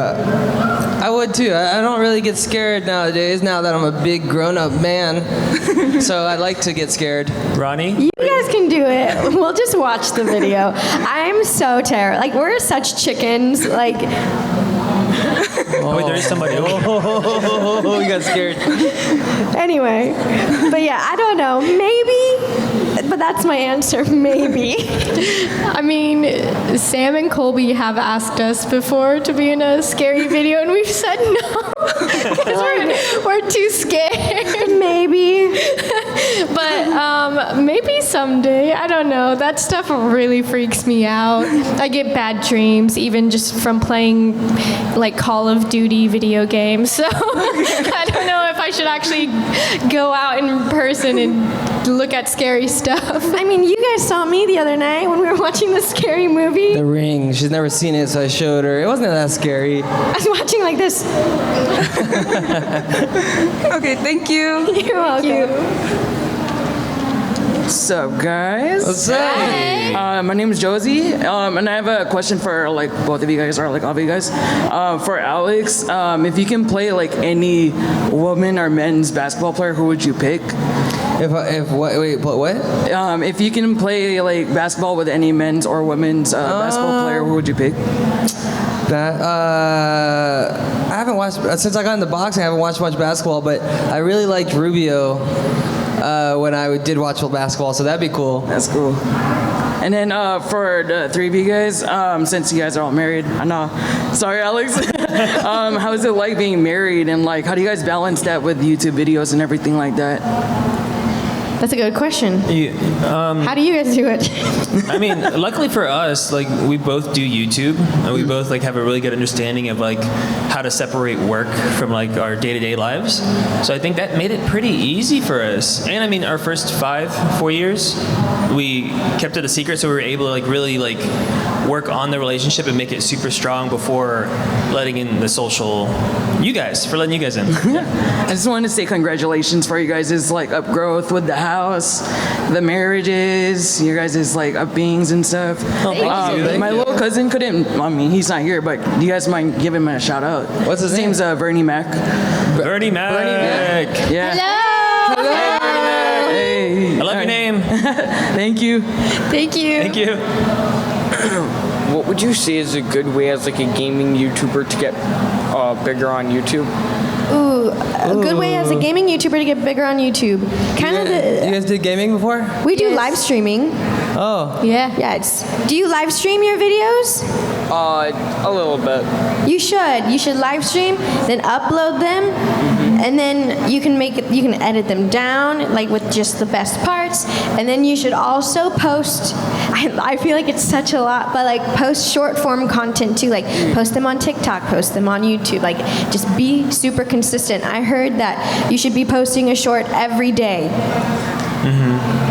I would too. I don't really get scared nowadays, now that I'm a big grown-up man. So I'd like to get scared. Ronnie? You guys can do it. We'll just watch the video. I'm so terrified. Like, we're such chickens. Like... Oh, wait, there is somebody. Oh, you got scared. Anyway, but yeah, I don't know. Maybe, but that's my answer. Maybe. I mean, Sam and Colby have asked us before to be in a scary video, and we've said no because we're too scared. Maybe. But maybe someday. I don't know. That stuff really freaks me out. I get bad dreams, even just from playing like Call of Duty video games. So I don't know if I should actually go out in person and look at scary stuff. I mean, you guys saw me the other night when we were watching the scary movie. The Ring. She's never seen it, so I showed her. It wasn't that scary. I was watching like this. Okay, thank you. You're welcome. What's up, guys? What's up? Hey. My name is Josie, and I have a question for like both of you guys, or like all of you guys. For Alex, if you can play like any woman or men's basketball player, who would you pick? If what? Wait, what? If you can play like basketball with any men's or women's basketball player, who would you pick? I haven't watched since I got into boxing. I haven't watched much basketball, but I really liked Rubio when I did watch basketball. So that'd be cool. That's cool. And then for the three of you guys, since you guys are all married, I know. Sorry, Alex. How is it like being married, and like how do you guys balance that with YouTube videos and everything like that? That's a good question. How do you guys do it? I mean, luckily for us, like we both do YouTube, and we both like have a really good understanding of like how to separate work from like our day-to-day lives. So I think that made it pretty easy for us. And I mean, our first 4 years, we kept it a secret, so we were able to like really like work on the relationship and make it super strong before letting in the social. Letting you guys in. I just wanted to say congratulations for you guys' like upgrowth with the house, the marriages, your guys' like upbeings and stuff. My little cousin couldn't. I mean, he's not here, but do you guys mind giving him a shout out? What's his name? Name's Bernie Mac. Bernie Mac. Yeah. Hello. Hey, Bernie Mac. Hey. I love your name. Thank you. Thank you. Thank you. What would you say is a good way as like a gaming YouTuber to get bigger on YouTube? Ooh, a good way as a gaming YouTuber to get bigger on YouTube. You guys did gaming before? We do live streaming. Oh. Yeah. Do you live stream your videos? A little bit. You should. You should live stream, then upload them, and then you can edit them down like with just the best parts, and then you should also post. I feel like it's such a lot, but like post short form content too. Like post them on TikTok, post them on YouTube. Like just be super consistent. I heard that you should be posting a short every day.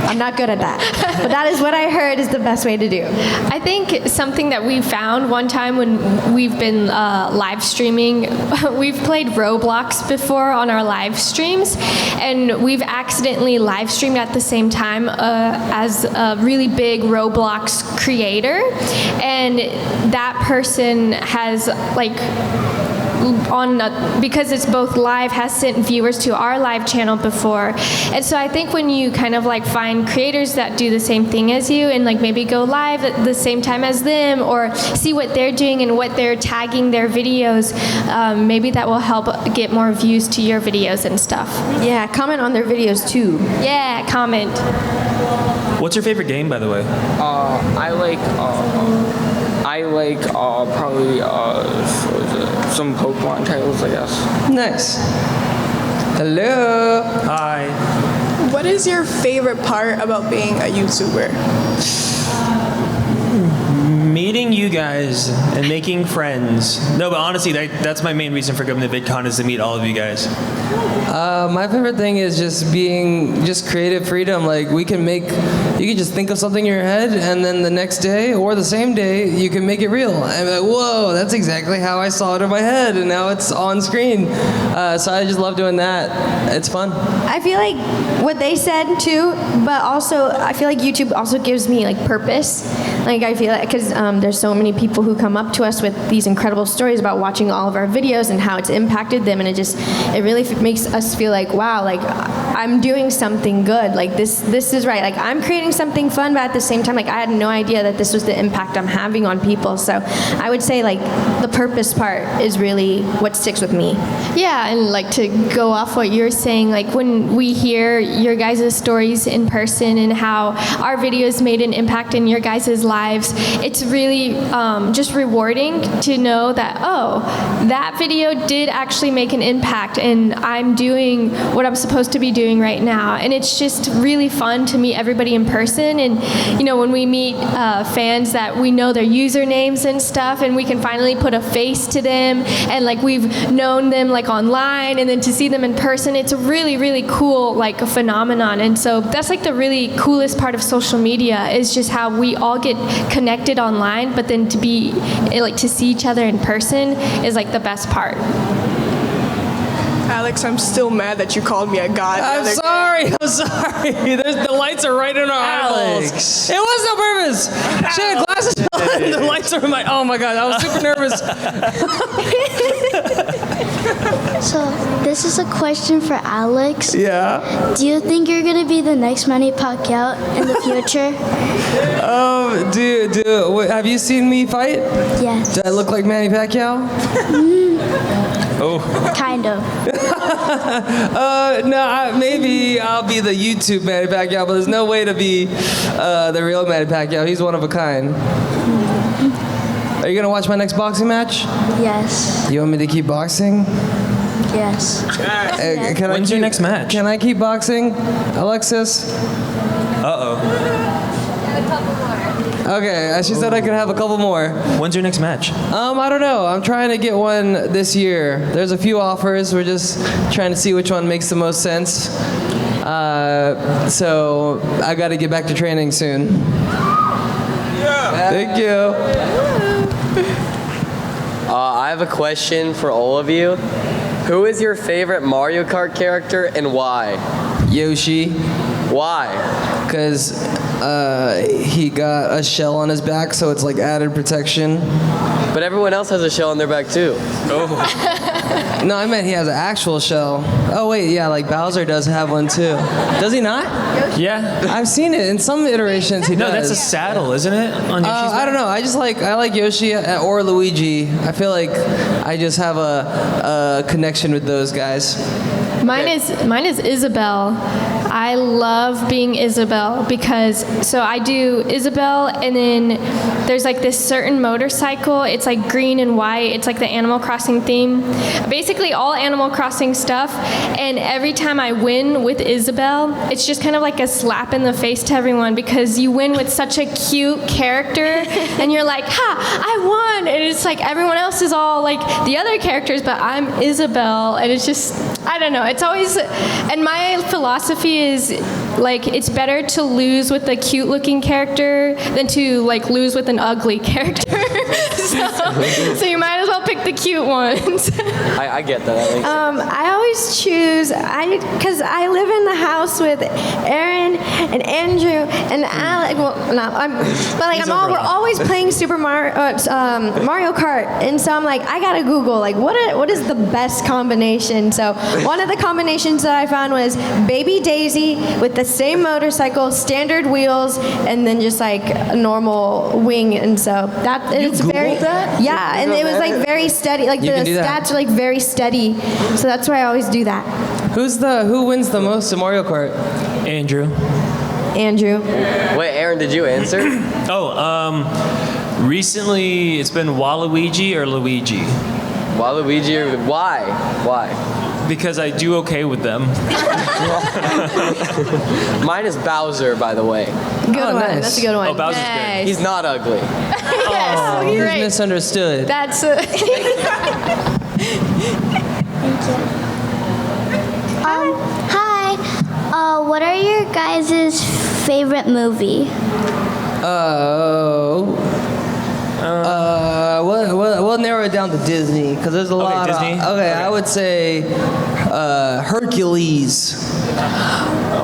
I'm not good at that, but that is what I heard is the best way to do. I think something that we found one time when we've been live streaming, we've played Roblox before on our live streams, and we've accidentally live streamed at the same time as a really big Roblox creator, and that person has like because it's both live, has sent viewers to our live channel before. And so I think when you kind of like find creators that do the same thing as you and like maybe go live at the same time as them or see what they're doing and what they're tagging their videos, maybe that will help get more views to your videos and stuff. Yeah, comment on their videos too. Yeah, comment. What's your favorite game, by the way? I like probably some Pokemon titles, I guess. Nice. Hello. Hi. What is your favorite part about being a YouTuber? Meeting you guys and making friends. No, but honestly, that's my main reason for coming to VidCon is to meet all of you guys. My favorite thing is just creative freedom. Like you can just think of something in your head, and then the next day or the same day you can make it real. I'm like, whoa, that's exactly how I saw it in my head, and now it's on screen. So I just love doing that. It's fun. I feel like what they said too, but also I feel like YouTube also gives me like purpose. Like I feel like because there's so many people who come up to us with these incredible stories about watching all of our videos and how it's impacted them, and it really makes us feel like, wow, like I'm doing something good. Like this is right. Like I'm creating something fun, but at the same time, like I had no idea that this was the impact I'm having on people. So I would say like the purpose part is really what sticks with me. Yeah, and like to go off what you're saying, like when we hear your guys' stories in person and how our videos made an impact in your guys' lives, it's really just rewarding to know that, oh, that video did actually make an impact and I'm doing what I'm supposed to be doing doing right now. And it's just really fun to meet everybody in person. And, you know, when we meet fans that we know their usernames and stuff, and we can finally put a face to them, and like we've known them like online, and then to see them in person, it's a really, really cool like a phenomenon. And so that's like the really coolest part of social media, is just how we all get connected online, but then to be like to see each other in person is like the best part. Alex, I'm still mad that you called me a god. I'm sorry. The lights are right in our eyeballs. It was no purpose. She had glasses on. The lights are in my. Oh my god, I was super nervous. So, this is a question for Alex. Yeah. Do you think you're going to be the next Manny Pacquiao in the future? Wait, have you seen me fight? Yes. Do I look like Manny Pacquiao? Oh. Kind of. Maybe I'll be the YouTube Manny Pacquiao, but there's no way to be the real Manny Pacquiao. He's one of a kind. Are you gonna watch my next boxing match? Yes. You want me to keep boxing? Yes. When's your next match? Can I keep boxing, Alexis? Uh-oh. Okay, she said I could have a couple more. When's your next match? I don't know. I'm trying to get one this year. There's a few offers. We're just trying to see which one makes the most sense. So I got to get back to training soon. Yeah. Thank you. I have a question for all of you. Who is your favorite Mario Kart character and why? Yoshi. Why? Because he got a shell on his back, so it's like added protection. But everyone else has a shell on their back too. Oh. No, I meant he has an actual shell. Oh wait, yeah, like Bowser does have one too. Does he not? Yeah. I've seen it in some iterations. He does. No, that's a saddle, isn't it? On Yoshi's I don't know. I like Yoshi or Luigi. I feel like I just have a connection with those guys. Mine is Isabel. I love being Isabel because I do Isabel, and then there's like this certain motorcycle. It's like green and white. It's like the Animal Crossing theme. Basically all Animal Crossing stuff. And every time I win with Isabel, it's just kind of like a slap in the face to everyone because you win with such a cute character, and you're like, ha, I won. And it's like everyone else is all like the other characters, but I'm Isabel, and it's just, I don't know. It's always, and my philosophy is like it's better to lose with a cute looking character than to like lose with an ugly character. so you might as well pick the cute ones. I get that. I always choose, because I live in the house with Aaron and Andrew and Alec. Well, no, we're always playing Super Mario Kart, and so I'm like, I gotta Google like what is the best combination. So one of the combinations that I found was Baby Daisy with the same motorcycle, standard wheels, and then just like a normal wing, and so that it's very yeah, and it was like very steady. Like the stats are like very steady, so that's why I always do that. Who wins the most in Mario Kart? Andrew. Wait, Aaron, did you answer? Recently it's been Waluigi or Luigi. Waluigi or why? Why? Because I do okay with them. Mine is Bowser, by the way. Good one. Nice. That's a good one. Oh, Bowser's nice. He's not ugly. Yes, he's great. misunderstood. That's Hi. What are your guys' favorite movie? We'll narrow it down to Disney because there's a lot. Disney? Okay, I would say Hercules.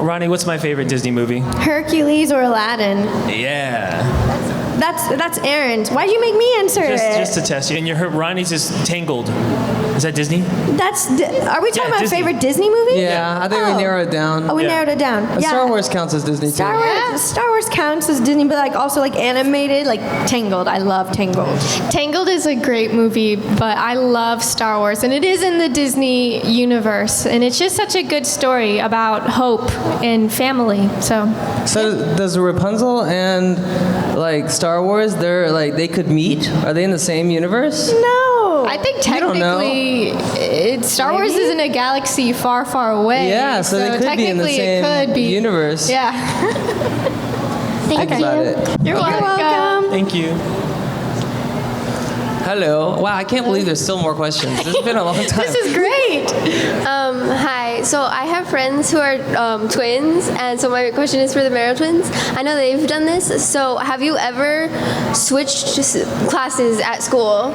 Ronnie, what's my favorite Disney movie? Hercules or Aladdin. Yeah. That's Aaron's. Why'd you make me answer it? Just to test you. And Ronnie's is Tangled. Is that Disney? Are we talking about Disney. favorite Disney movie? Yeah, I think we narrowed it down. Oh, we narrowed it down. Yeah. Star Wars counts as Disney too. Star Wars counts as Disney, but like also like animated, like Tangled. I love Tangled. Tangled is a great movie, but I love Star Wars, and it is in the Disney universe, and it's just such a good story about hope and family. So does Rapunzel and like Star Wars, they could meet? Are they in the same universe? No. I think You don't know. technically, Star Wars is in a galaxy far, far away. Yeah, so they could be in the technically same it could be. universe. Yeah. Think about it. You're welcome. Thank you. Hello. Wow, I can't believe there's still more questions. This has been a long time. This is great. Hi. So I have friends who are twins, and so my question is for the Merrell twins. I know they've done this. So have you ever switched classes at school?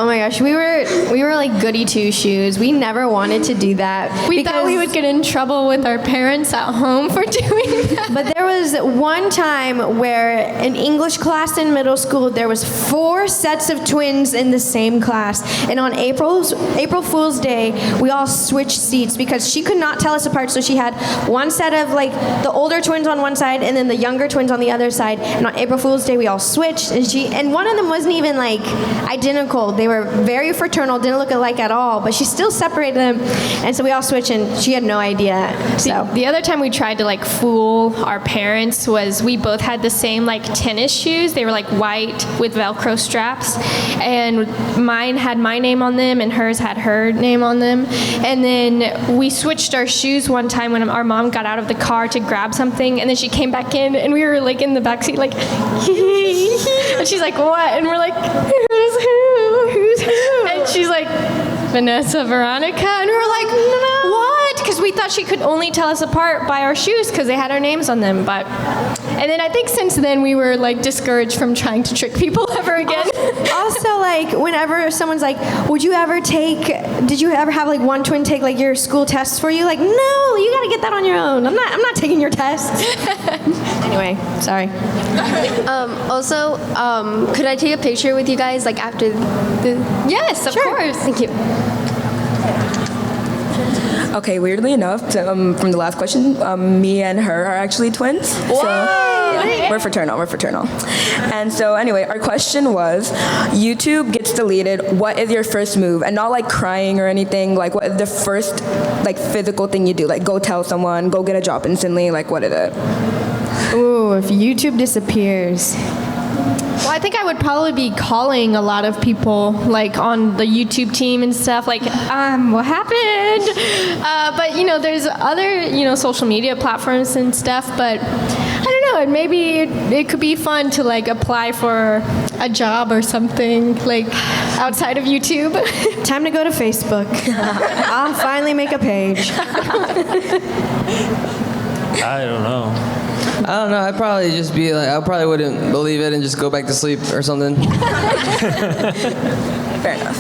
Oh my gosh, we were like goody two shoes. We never wanted to do that. We thought we would get in trouble with our parents at home for doing that. But there was one time where in English class in middle school, there was 4 sets of twins in the same class. And on April Fool's Day, we all switched seats because she could not tell us apart. So she had one set of like the older twins on one side and then the younger twins on the other side. And on April Fool's Day, we all switched. And one of them wasn't even like identical. They were very fraternal, didn't look alike at all, but she still separated them. And so we all switched and she had no idea. So the other time we tried to like fool our parents was we both had the same like tennis shoes. They were like white with Velcro straps, and mine had my name on them and hers had her name on them. And then we switched our shoes one time when our mom got out of the car to grab something, and then she came back in and we were like in the back seat like and she's like, what? And we're like, who's who? And she's like, Vanessa, Veronica, and we were like, no. What? Because we thought she could only tell us apart by our shoes because they had our names on them. And then I think since then we were like discouraged from trying to trick people ever again. Also, like whenever someone's like, did you ever have like one twin take like your school tests for you? Like, no, you got to get that on your own. I'm not taking your tests. Anyway, sorry. Also, could I take a picture with you guys like after the? Yes, of course. Thank you. Okay, weirdly enough, from the last question, me and her are actually twins. What? So we're fraternal. And so anyway, our question was, YouTube gets deleted, what is your first move? And not like crying or anything, like what is the first like physical thing you do? Like go tell someone, go get a job instantly, like what is it? Ooh, if YouTube disappears. Well, I think I would probably be calling a lot of people, like on the YouTube team and stuff, like, what happened? But there's other, social media platforms and stuff. But I don't know. Maybe it could be fun to like apply for a job or something like outside of YouTube. Time to go to Facebook. I'll finally make a page. I don't know. I'd probably just be like, I probably wouldn't believe it and just go back to sleep or something. Fair enough.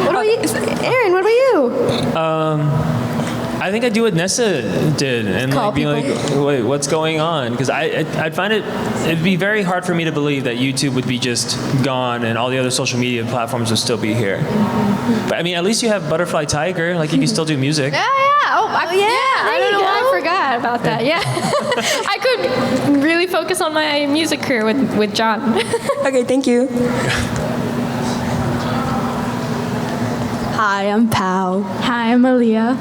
What about you? Aaron, what about you? I think I'd do what Nessa did and Call like be like, wait, what's going on? Because I'd find it'd be very hard for me to believe that YouTube would be just gone and all the other social media platforms would still be here. But I mean, at least you have Butterfly Tiger, like you can still do music. Yeah. I don't know why I forgot about that. Yeah. I could really focus on my music career with John. Okay, thank you. Hi, I'm Pao. Hi, I'm Aaliyah.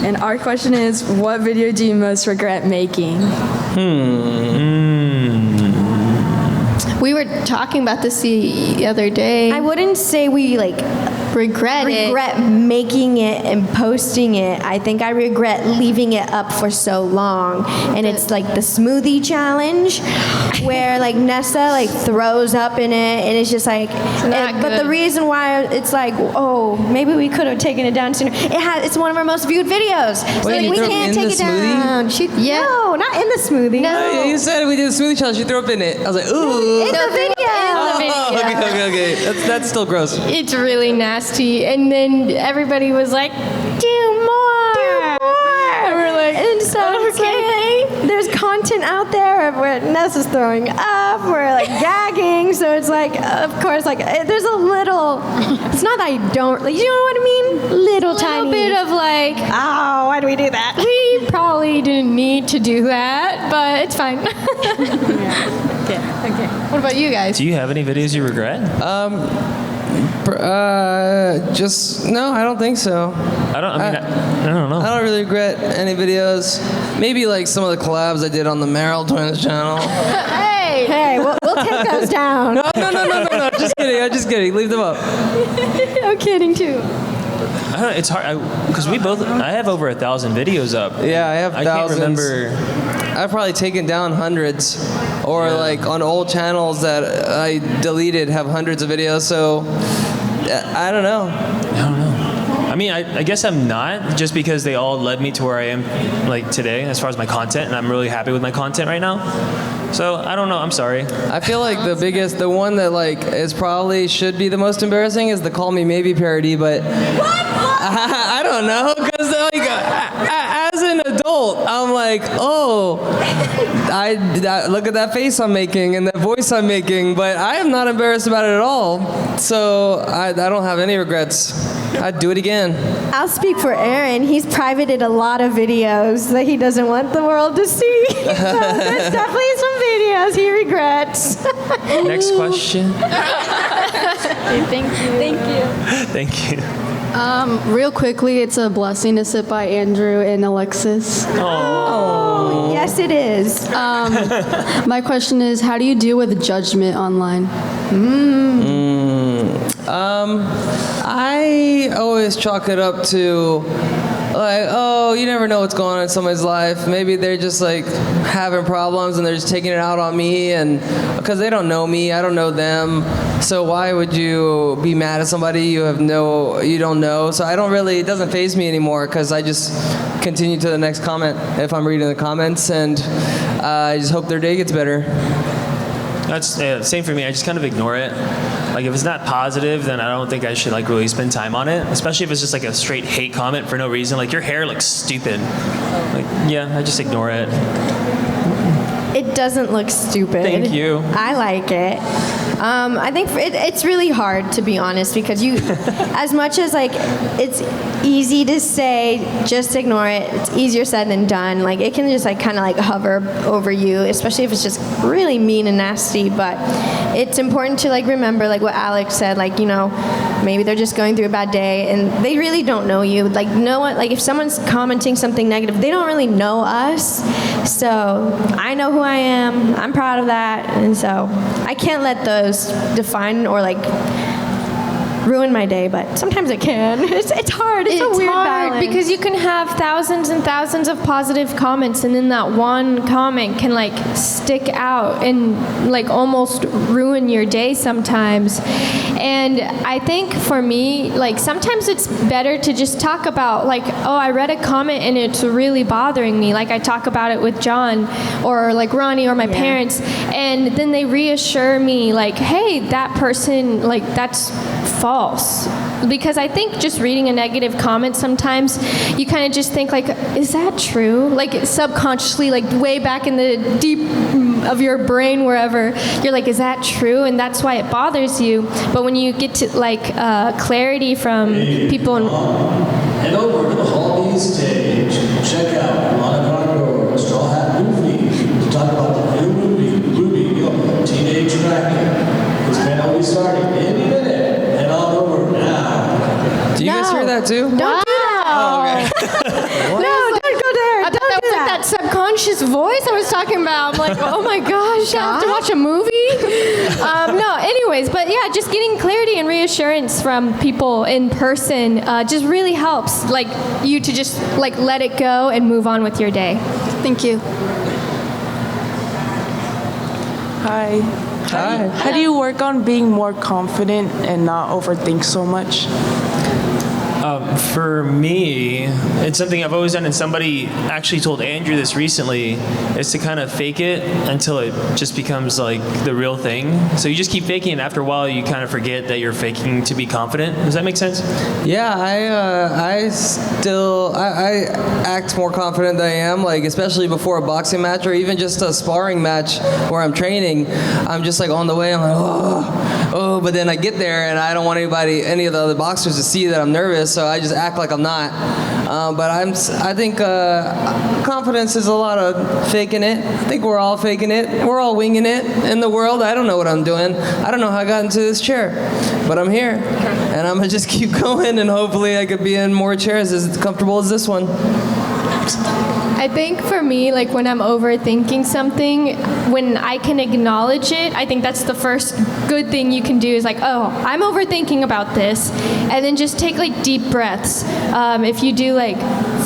And our question is, what video do you most regret making? We were talking about this the other day. I wouldn't say we like regret making it and posting it. I think I regret leaving it up for so long. And it's like the smoothie challenge where like Nessa like throws up in it and it's just like but the reason why it's like, oh, maybe we could have taken it down sooner. It's one of our most viewed videos. So like, we can't take it down. No, not in the smoothie. No. You said we did a smoothie challenge, you threw up in it. I was like, ooh. In the video. Okay. That's still gross. It's really nasty. And then everybody was like, do more. And we're like, and so it's like, there's content out there where Nessa's throwing up, we're like gagging, so it's like, of course, like there's a little, it's not that I don't, like, you know what I mean? Little tiny bit of like, oh, why do we do that? We probably didn't need to do that, but it's fine. Okay. What about you guys? Do you have any videos you regret? No, I don't think so. I don't know. I don't really regret any videos. Maybe like some of the collabs I did on the Merrell Twins channel. Hey! Hey, we'll take those down. No. Just kidding. Leave them up. I'm kidding too. I don't know, it's hard because I have over 1,000 videos up. Yeah, I have thousands. Can't remember. I've probably taken down hundreds, or like on old channels that I deleted have hundreds of videos. So I don't know. I mean, I guess I'm not, just because they all led me to where I am like today as far as my content, and I'm really happy with my content right now. So I don't know. I'm sorry. I feel like the one that like is probably should be the most embarrassing is the "Call Me Maybe" parody, but I don't know, because like as an adult, I'm like, oh, look at that face I'm making and that voice I'm making, but I am not embarrassed about it at all. So I don't have any regrets. I'd do it again. I'll speak for Aaron. He's privated a lot of videos that he doesn't want the world to see. So there's definitely some videos he regrets. Next question. Thank you. Real quickly, it's a blessing to sit by Andrew and Alexis. Oh, yes it is. My question is, how do you deal with judgment online? I always chalk it up to like, oh, you never know what's going on in somebody's life. Maybe they're just like having problems and they're just taking it out on me, and because they don't know me, I don't know them. So why would you be mad at somebody you don't know? So it doesn't faze me anymore, because I just continue to the next comment if I'm reading the comments, and I just hope their day gets better. That's same for me. I just kind of ignore it. Like, if it's not positive, then I don't think I should like really spend time on it. Especially if it's just like a straight hate comment for no reason. Like, your hair looks stupid. Like, yeah, I just ignore it. It doesn't look stupid. Thank you. I like it. I think it's really hard, to be honest, because as much as like it's easy to say just ignore it, it's easier said than done. Like, it can just like kind of like hover over you, especially if it's just really mean and nasty. But it's important to like remember, like what Alex said, like, maybe they're just going through a bad day and they really don't know you. Like, no one, like if someone's commenting something negative, they don't really know us. So I know who I am. I'm proud of that, and so I can't let those define or like ruin my day, but sometimes it can. It's hard. It's a weird balance. Because you can have thousands and thousands of positive comments, and then that one comment can like stick out and like almost ruin your day sometimes. And I think for me, like sometimes it's better to just talk about like, oh, I read a comment and it's really bothering me. Like I talk about it with John or like Ronnie or my parents, and then they reassure me like, hey, that person, like that's false. Because I think just reading a negative comment sometimes you kind of just think like, is that true? Like subconsciously, like way back in the deep of your brain, wherever, you're like, is that true? And that's why it bothers you. But when you get to like clarity from people Head over to the Hall stage and check out Veronica Vanessa Straw Hat Movie to talk about the new movie, Teenage Kraken. This panel will be starting any minute. Head on over now. Do you guys hear that too? Don't do that. Oh, okay. No, don't go there. I thought that was like that subconscious voice I was talking about. I'm like, oh my gosh, I have to watch a movie? No, anyways, but yeah, just getting clarity and reassurance from people in person just really helps, like you to just like let it go and move on with your day. Thank you. Hi. How do you work on being more confident and not overthink so much? For me, it's something I've always done, and somebody actually told Andrew this recently, is to kind of fake it until it just becomes like the real thing. So you just keep faking it, and after a while you kind of forget that you're faking to be confident. Does that make sense? Yeah, I act more confident than I am, like especially before a boxing match or even just a sparring match where I'm training. I'm just like on the way, I'm like, oh, but then I get there and I don't want any of the other boxers to see that I'm nervous, so I just act like I'm not. But I think confidence is a lot of faking it. I think we're all faking it. We're all winging it in the world. I don't know what I'm doing. I don't know how I got into this chair, but I'm here. And I'm going to just keep going, and hopefully I could be in more chairs as comfortable as this one. I think for me, like when I'm overthinking something, when I can acknowledge it, I think that's the first good thing you can do is like, oh, I'm overthinking about this. And then just take like deep breaths. If you do like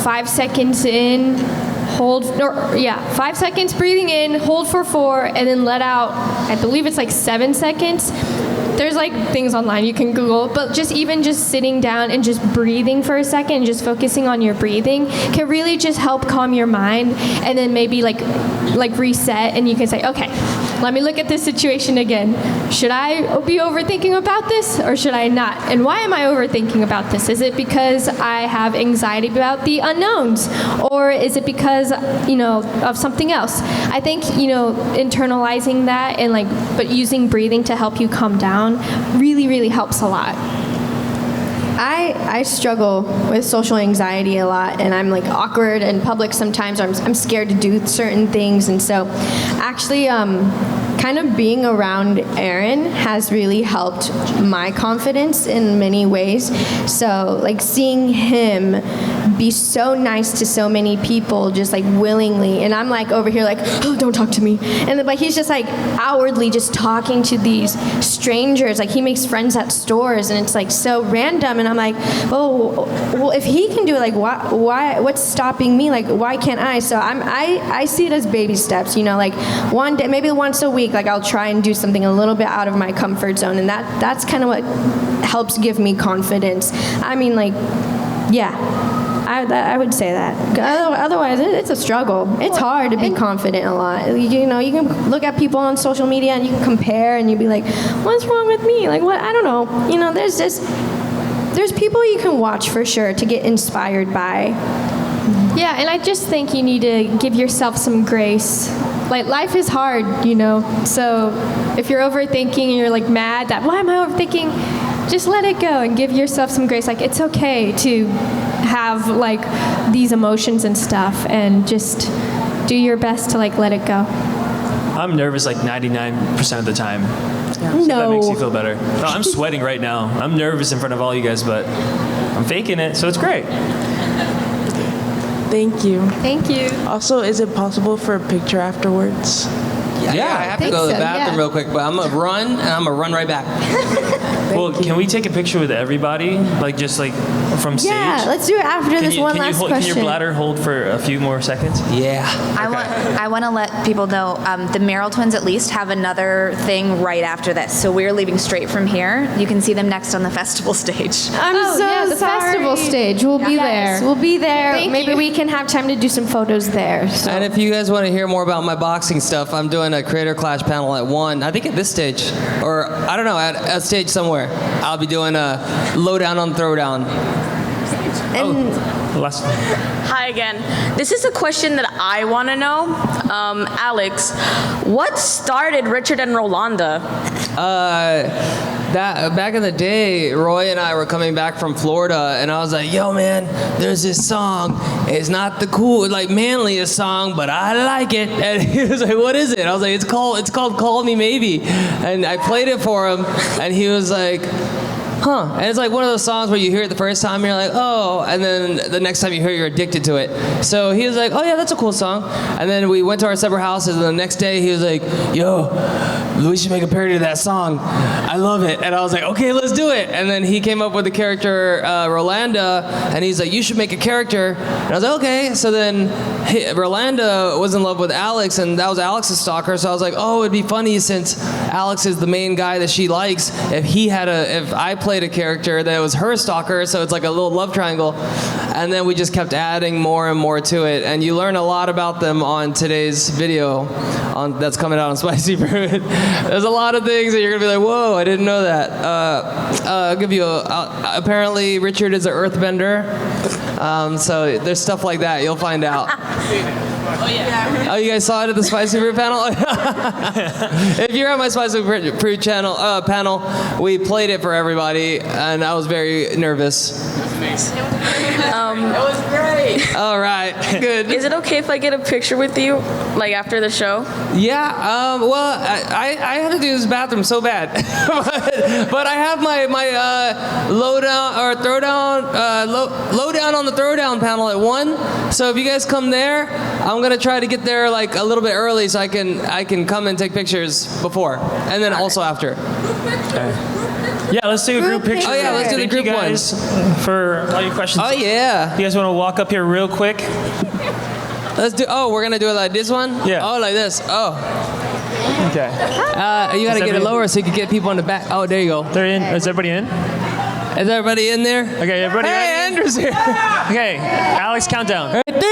5 seconds in, hold, 5 seconds breathing in, hold for 4, and then let out, I believe it's like 7 seconds. There's like things online you can Google, but just sitting down and just breathing for a second and just focusing on your breathing can really just help calm your mind, and then maybe like reset, and you can say, okay, let me look at this situation again. Should I be overthinking about this or should I not? And why am I overthinking about this? Is it because I have anxiety about the unknowns, or is it because, of something else? I think, internalizing that and but using breathing to help you calm down really, really helps a lot. I struggle with social anxiety a lot, and I'm like awkward in public sometimes, or I'm scared to do certain things, and so actually kind of being around Aaron has really helped my confidence in many ways. So like seeing him be so nice to so many people just like willingly, and I'm like over here like, oh, don't talk to me, and then, but he's just like outwardly just talking to these strangers, like he makes friends at stores, and it's like so random, and I'm like, well if he can do it, like why what's stopping me, like why can't I? So I see it as baby steps, like one day, maybe once a week, like I'll try and do something a little bit out of my comfort zone, and that's kind of what helps give me confidence. I mean, like, yeah, I would say that. Otherwise, it's a struggle. It's hard to be confident a lot. You can look at people on social media and you can compare, and you'd be like, what's wrong with me? Like, what? I don't know. There's people you can watch for sure to get inspired by. Yeah, and I just think you need to give yourself some grace. Like, life is hard, So if you're overthinking and you're like mad that, why am I overthinking? Just let it go and give yourself some grace. Like, it's okay to have like these emotions and stuff, and just do your best to like let it go. I'm nervous like 99% of the time. Yeah. So that makes you feel better. No, I'm sweating right now. I'm nervous in front of all you guys, but I'm faking it, so it's great. Thank you. Thank you. Also, is it possible for a picture afterwards? Yeah, I have to go to the bathroom real quick, but I'm gonna run, and I'm gonna run right back. Well, can we take a picture with everybody? Like, just like from stage? Yeah, let's do it after this one last question. Can your bladder hold for a few more seconds? Yeah. I want to let people know the Merrell twins at least have another thing right after this. So we're leaving straight from here. You can see them next on the festival stage. The festival stage. We'll be there. We'll be there. Maybe we can have time to do some photos there. So. And if you guys want to hear more about my boxing stuff, I'm doing a Creator Clash panel at 1. I think at this stage, or I don't know, at a stage somewhere. I'll be doing a lowdown on throwdown. Hi again. This is a question that I want to know. Alex, what started Richard and Rolanda? That back in the day, Roy and I were coming back from Florida, and I was like, yo man, there's this song. It's not the manliest song, but I like it. And he was like, what is it? I was like, it's called Call Me Maybe. And I played it for him, and he was like, huh. And it's like one of those songs where you hear it the first time, you're like, oh, and then the next time you hear it, you're addicted to it. So he was like, oh yeah, that's a cool song. And then we went to our separate houses, and the next day he was like, yo, we should make a parody of that song. I love it. And I was like, okay, let's do it. And then he came up with the character Rolanda, and he's like, you should make a character. And I was like, okay. So then Rolanda was in love with Alex, and that was Alex's stalker. So I was like, oh, it'd be funny since Alex is the main guy that she likes, if I played a character that was her stalker, so it's like a little love triangle. And then we just kept adding more and more to it, and you learn a lot about them on today's video that's coming out on Spicy Fruit. There's a lot of things that you're gonna be like, whoa, I didn't know that. I'll give you apparently Richard is an earthbender, so there's stuff like that you'll find out. Oh yeah. Oh, you guys saw it at the Spicy Fruit panel? If you're at my Spicy Fruit panel, we played it for everybody, and I was very nervous. That was great. All right, good. Is it okay if I get a picture with you, like after the show? Yeah, well, I had to do this bathroom so bad, but I have my low down or throw down, low down on the throwdown panel at 1. So if you guys come there, I'm gonna try to get there like a little bit early so I can come and take pictures before and then also after. Yeah, let's do a group picture. Oh yeah, let's do the Thank you group guys ones. for all your questions. Oh yeah. You guys want to walk up here real quick? Let's do. Oh, we're gonna do it like this one. Yeah. Oh, like this. Oh. Okay. You gotta get it lower so you can get people in the back. Oh, there you go. They're in. Is everybody in? Is everybody in there? Okay, everybody. Hey, Andrew's here. Okay, Alex, countdown. All right, 3,